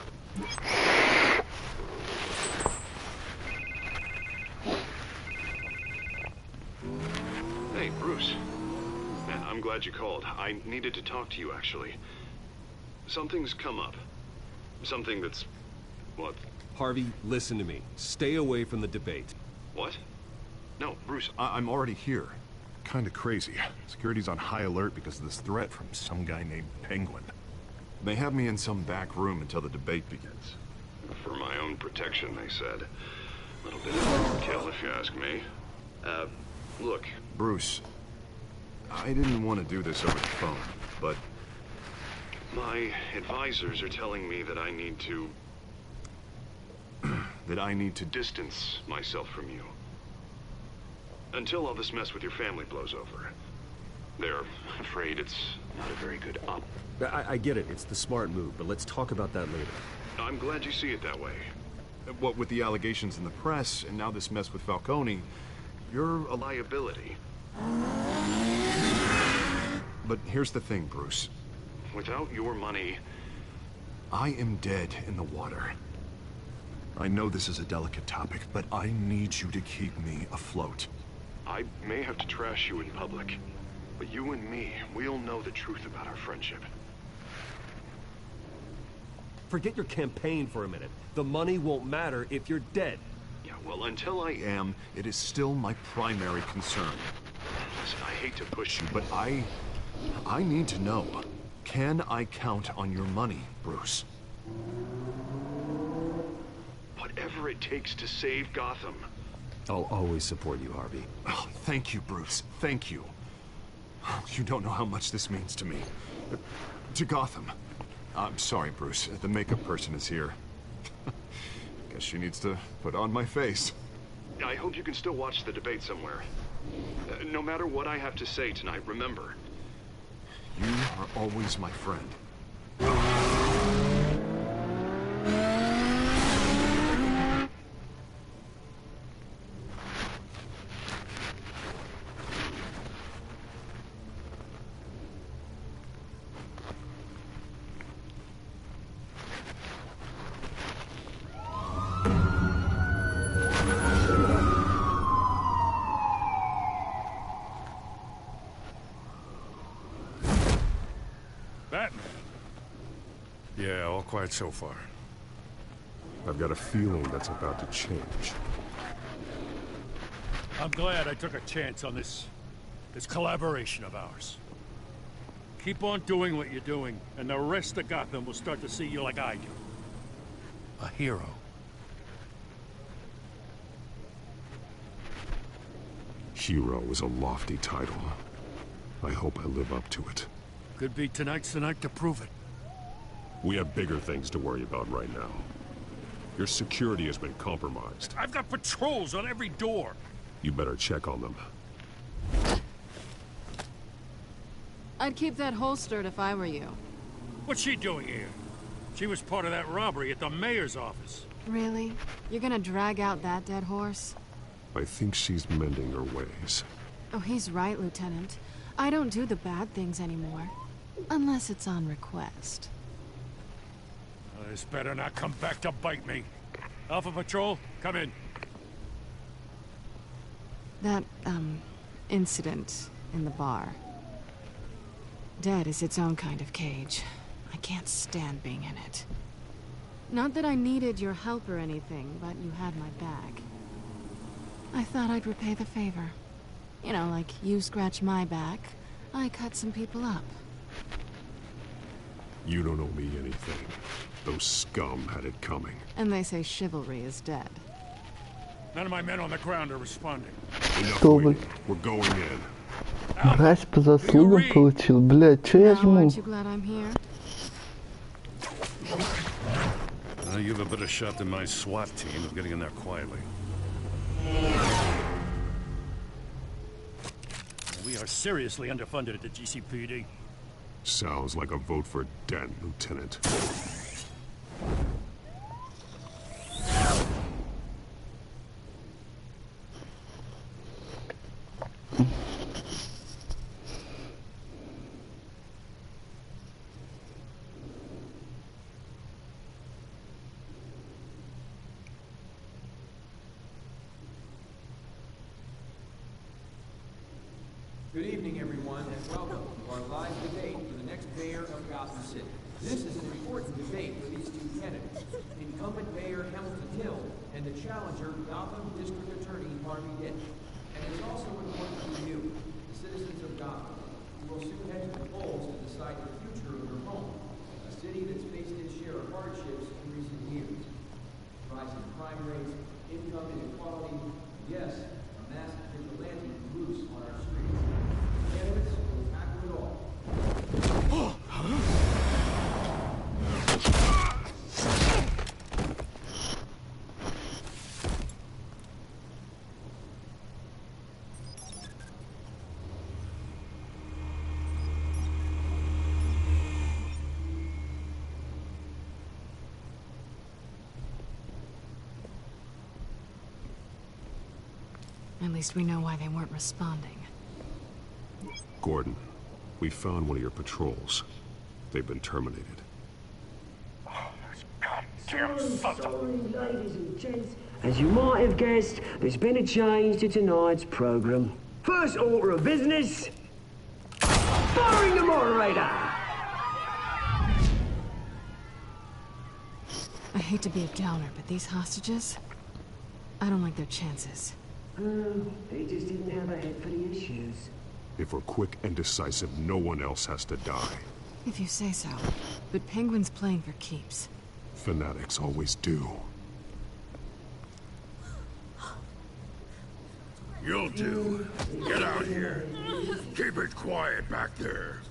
Hey, Bruce. Man, I'm glad you called. I needed to talk to you, actually. Something's come up. Something that's... what? Harvey, listen to me. Stay away from the debate. What? No, Bruce, I'm already here. Kinda crazy. Security's on high alert because of this threat from some guy named Penguin. They have me in some back room until the debate begins. For my own protection, they said. A little bit of overkill, if you ask me. Look. Bruce, I didn't want to do this over the phone, but... my advisors are telling me that I need to... that I need to... distance myself from you. Until all this mess with your family blows over. They're afraid it's not a very good op. I get it. It's the smart move, but let's talk about that later. I'm glad you see it that way. What with the allegations in the press, and now this mess with Falcone, you're a liability. But here's the thing, Bruce. Without your money... I am dead in the water. I know this is a delicate topic, but I need you to keep me afloat. I may have to trash you in public, but you and me, we'll know the truth about our friendship. Forget your campaign for a minute. The money won't matter if you're dead. Yeah, well, until I am, it is still my primary concern. Listen, I hate to push you, but I need to know. Can I count on your money, Bruce? Whatever it takes to save Gotham. I'll always support you, Harvey. Oh, thank you, Bruce. Thank you. You don't know how much this means to me. To Gotham. I'm sorry, Bruce. The makeup person is here. Guess she needs to put on my face. I hope you can still watch the debate somewhere. No matter what I have to say tonight, remember. You are always my friend. Yeah, all quiet so far. I've got a feeling that's about to change. I'm glad I took a chance on this collaboration of ours. Keep on doing what you're doing, and the rest of Gotham will start to see you like I do. A hero. Hero is a lofty title. I hope I live up to it. Could be tonight's the night to prove it. We have bigger things to worry about right now. Your security has been compromised. I've got patrols on every door. You better check on them. I'd keep that holstered if I were you. What's she doing here? She was part of that robbery at the mayor's office. Really? You're gonna drag out that dead horse? I think she's mending her ways. Oh, he's right, Lieutenant. I don't do the bad things anymore. Unless it's on request. This better not come back to bite me. Alpha Patrol, come in. That, incident in the bar. Dead is its own kind of cage. I can't stand being in it. Not that I needed your help or anything, but you had my back. I thought I'd repay the favor. You know, like you scratch my back, I cut some people up. You don't owe me anything. Those scum had it coming. And they say chivalry is dead. None of my men on the ground are responding. Enough waiting. We're going in. Мразь по заслугам получил. Блядь, чё я жму? Aren't you glad I'm here? You have a better shot than my SWAT team of getting in there quietly. We are seriously underfunded at the GCPD. Sounds like a vote for Dent, Lieutenant. Good evening, everyone, and welcome to our live debate for the next mayor of Gotham City. This is an important debate for these two candidates, incumbent Mayor Hamilton Hill and the challenger, Gotham District Attorney Harvey Dent. And it's also important for you, the citizens of Gotham, who will soon head to the polls to decide the future of your home, a city that's faced its share of hardships in recent years. Rising crime rates, income inequality, yes, a masked vigilante loose on our streets. Candidates will tackle it all. At least we know why they weren't responding. Gordon, we found one of your patrols. They've been terminated. Sorry, ladies and gents. As you might have guessed, there's been a change to tonight's program. First order of business, firing the moderator. I hate to be a downer, but these hostages, I don't like their chances. They just didn't have a head for the issues. If we're quick and decisive, no one else has to die. If you say so. But Penguin's playing for keeps. Fanatics always do. You'll do. Get out here. Keep it quiet back there.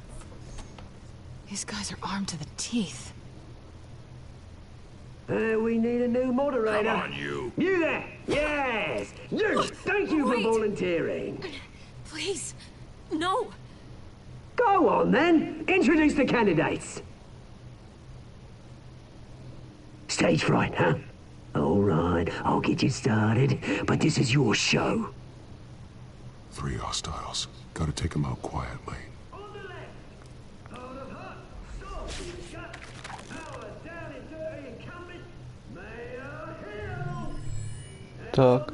These guys are armed to the teeth. We need a new moderator. Come on, you. You there? Yes. You. Thank you for volunteering. Please. No. Go on, then. Introduce the candidates. Stage fright, huh? All right, I'll get you started, but this is your show. 3 hostiles. Gotta take them out quietly. Так.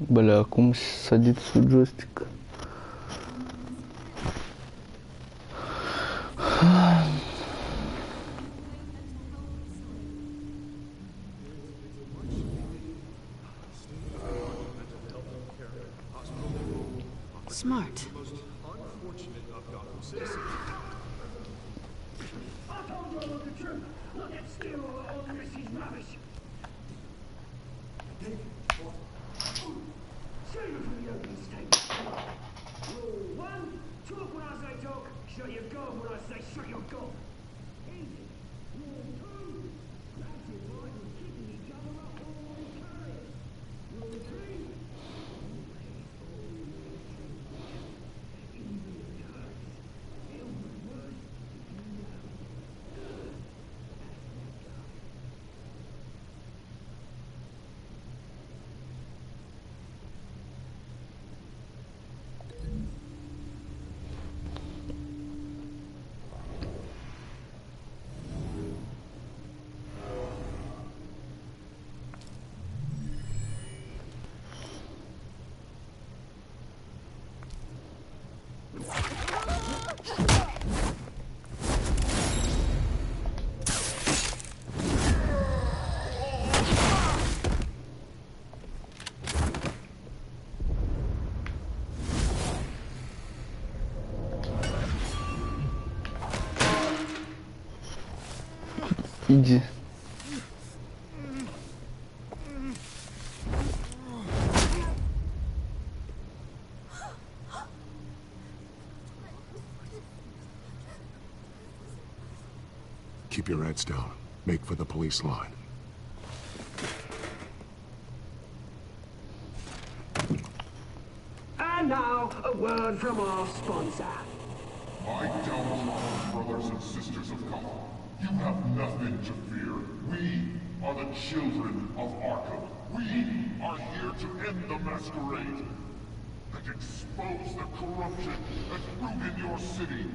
Бля, кому садится джойстик? Smart. Иди. Keep your heads down. Make for the police line. And now, a word from our sponsor. My downtrodden brothers and sisters of Gotham, you have nothing to fear. We are the children of Arkham. We are here to end the masquerade and expose the corruption that rooted your city.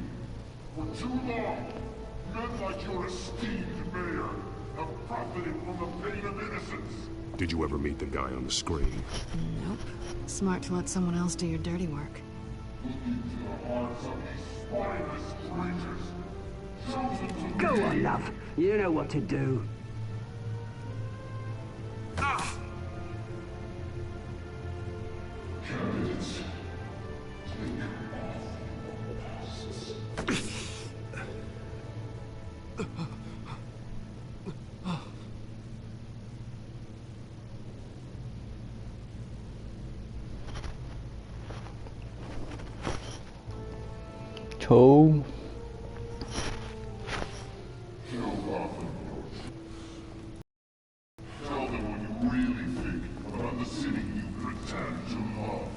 For too long, men like your esteemed mayor have profited from the pain of innocence. Did you ever meet the guy on the screen? Nope. Smart to let someone else do your dirty work. Look into the hearts of these spineless creatures. Chosen to Go on, love. You know what to do. Candidates, take off your masks. Ciao. Tell them what you really think about the city you pretend to love.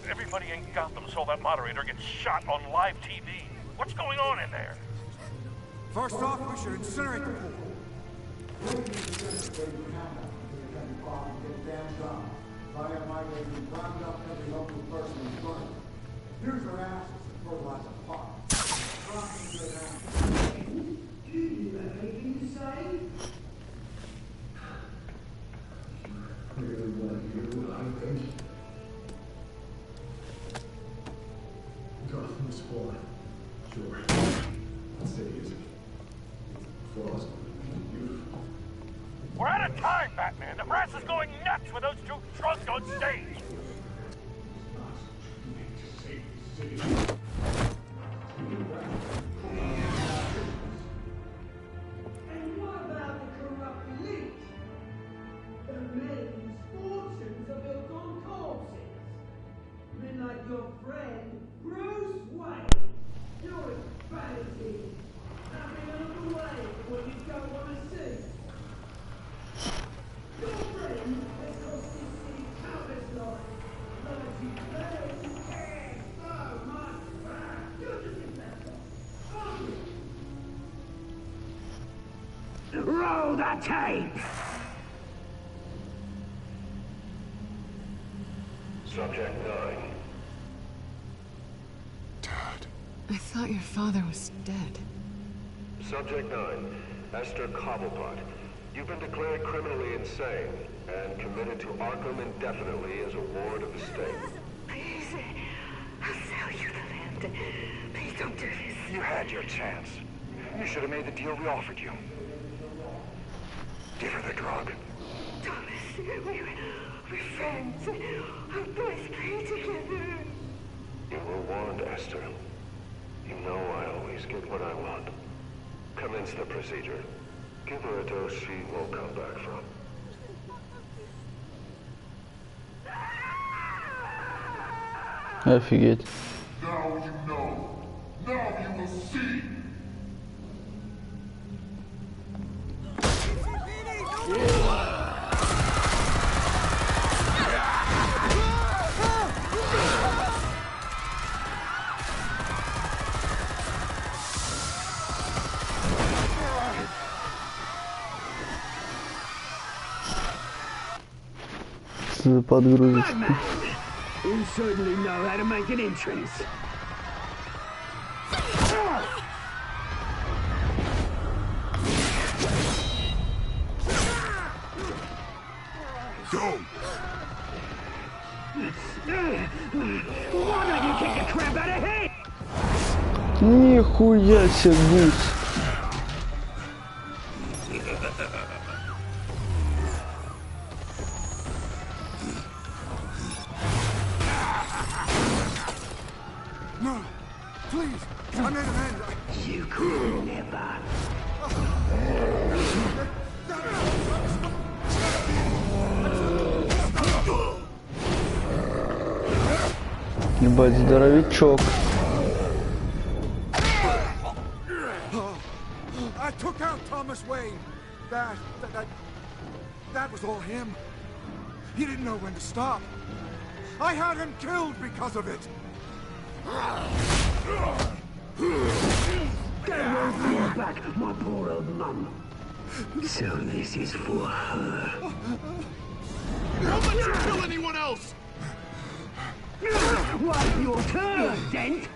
Everybody in Gotham saw that moderator get shot on live TV. What's going on in there? First off, we should incinerate the pool. Here's their asses and fertilize a pot. Do you have anything to say? Really want to hear what I think? Gotham is fallen. Sure. The city isn't. Flaws, beautiful. We're out of time, Batman. The press is going nuts with those two drunks on stage. And what about the corrupt elite? The men whose fortunes are built on corpses? Men like your friend, Bruce Wayne. You're as bad as he. Nothing out of the way for what you don't want to see. Your friend has cost this city countless lives. Lives you pay, you care so much for. You're just investor. Aren't you? Roll the tape! Subject 9. I thought your father was dead. Subject 9. Esther Cobblepot. You've been declared criminally insane and committed to Arkham indefinitely as a ward of the state. Please, I'll sell you the land. Please don't do this. You had your chance. You should have made the deal we offered you. Give her the drug. Thomas, we're friends. Our boys play together. You were warned, Esther. You know I always get what I want. Commence the procedure. Give her a dose she won't come back from. Офигеть. Now you know. Now you will see. Подгрузочка. You certainly know how to make an entrance. Go! Why don't you kick the crap out of him? Нихуя себе гусь. No, please, I made an end. You could never. Ебать, здоровичок. I took out Thomas Wayne. That was all him. He didn't know when to stop. I had him killed because of it. Get away from your back, my poor old mum. So this is for her. Don't let you kill anyone else! What's your turn, Dent?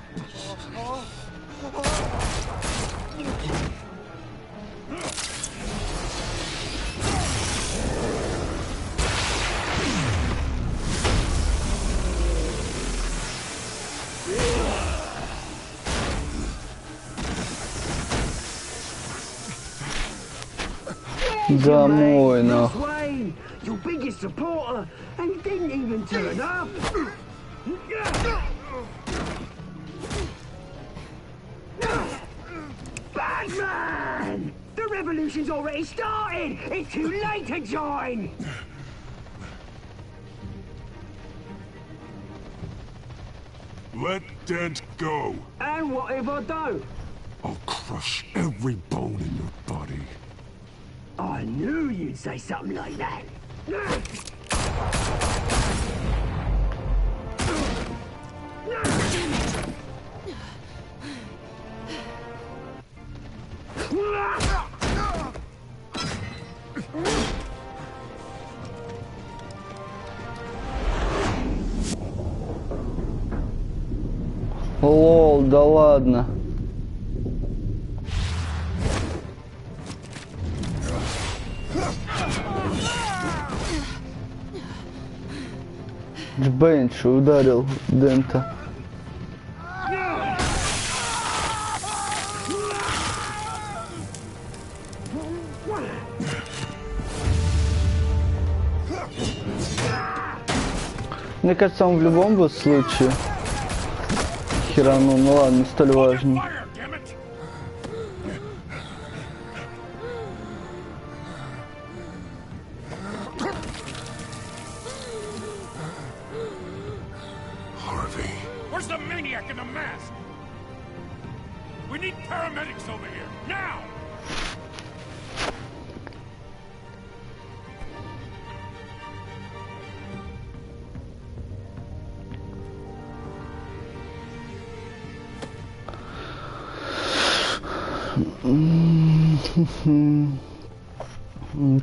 Домой, Bruce Wayne, your biggest supporter, and he didn't even turn up. Batman! The revolution's already started! It's too late to join! Let Dent go. And what if I don't? I'll crush every bone in your body. I knew you'd say something like that. Лол, да ладно. Бенч ударил Дента. Мне кажется, он в любом бы случае херану, ну ладно, не столь важно. Where's the maniac in the mask? We need paramedics over here, now!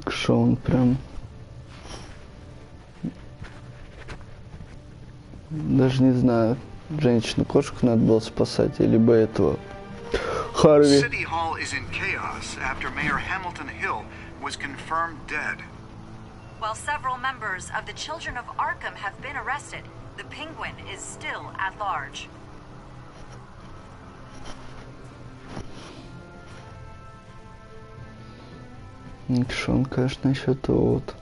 Что он прям... Даже не знаю, женщину-кошку надо было спасать, либо этого Харви. City Hall is in chaos after Mayor Hamilton Hill was confirmed dead. While several members of the Children of Arkham have been arrested, the Penguin is still at large. Что он, конечно, еще то вот.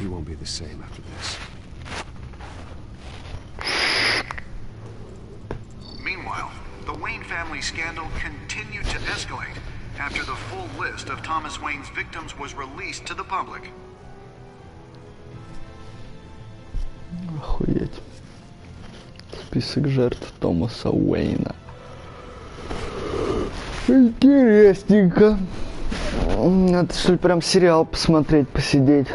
He won't be the same after this. Meanwhile, the Wayne family scandal continued to escalate after the full list of Thomas Wayne's victims was released to the public. Охуеть. Список жертв Томаса Уэйна. Интересненько. Надо что ли прям сериал посмотреть, посидеть.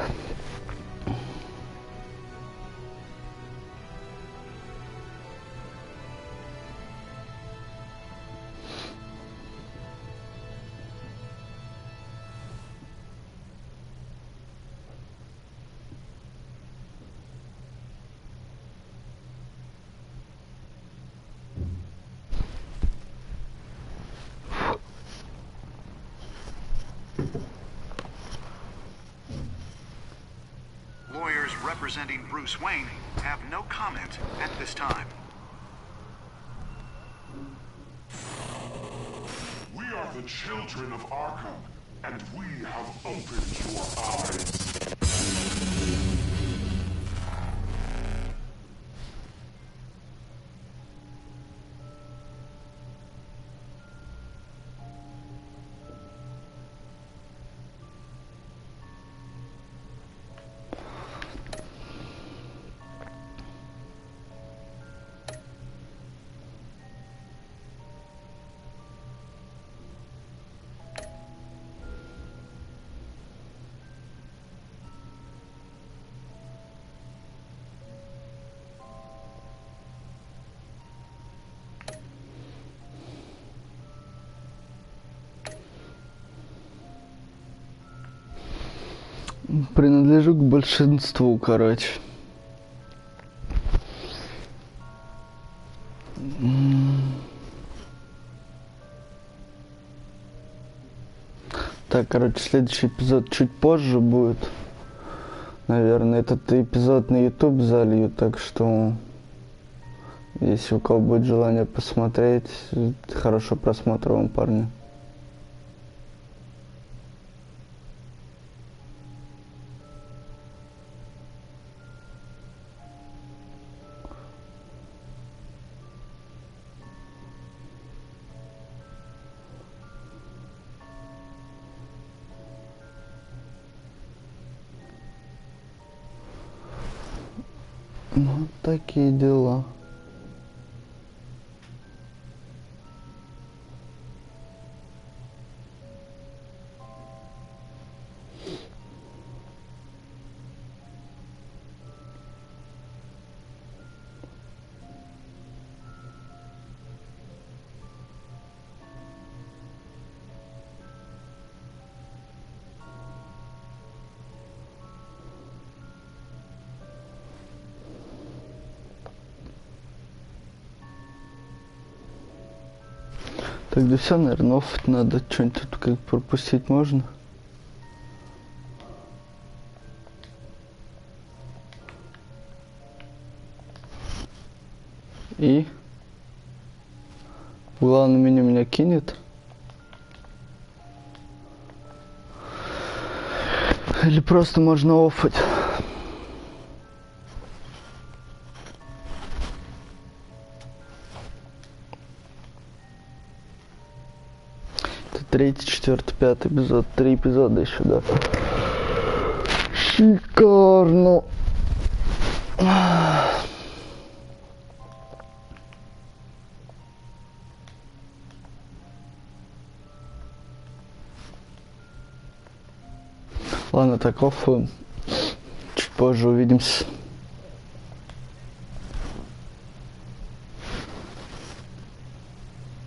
representing Bruce Wayne have no comment at this time. We are the children of Arkham, and we have opened your eyes. Принадлежу к большинству, короче. Так, короче, следующий эпизод чуть позже будет. Наверное, этот эпизод на YouTube залью, так что если у кого будет желание посмотреть, хорошего просмотра вам, парни. Вот такие дела. Так, да все, наверное, оффать надо. Что-нибудь тут как пропустить можно? И? В главном меню меня кинет? Или просто можно оффать? Третий, четвертый, пятый эпизод. 3 эпизода еще, да. Шикарно. Ладно, так оффуем. Чуть позже увидимся.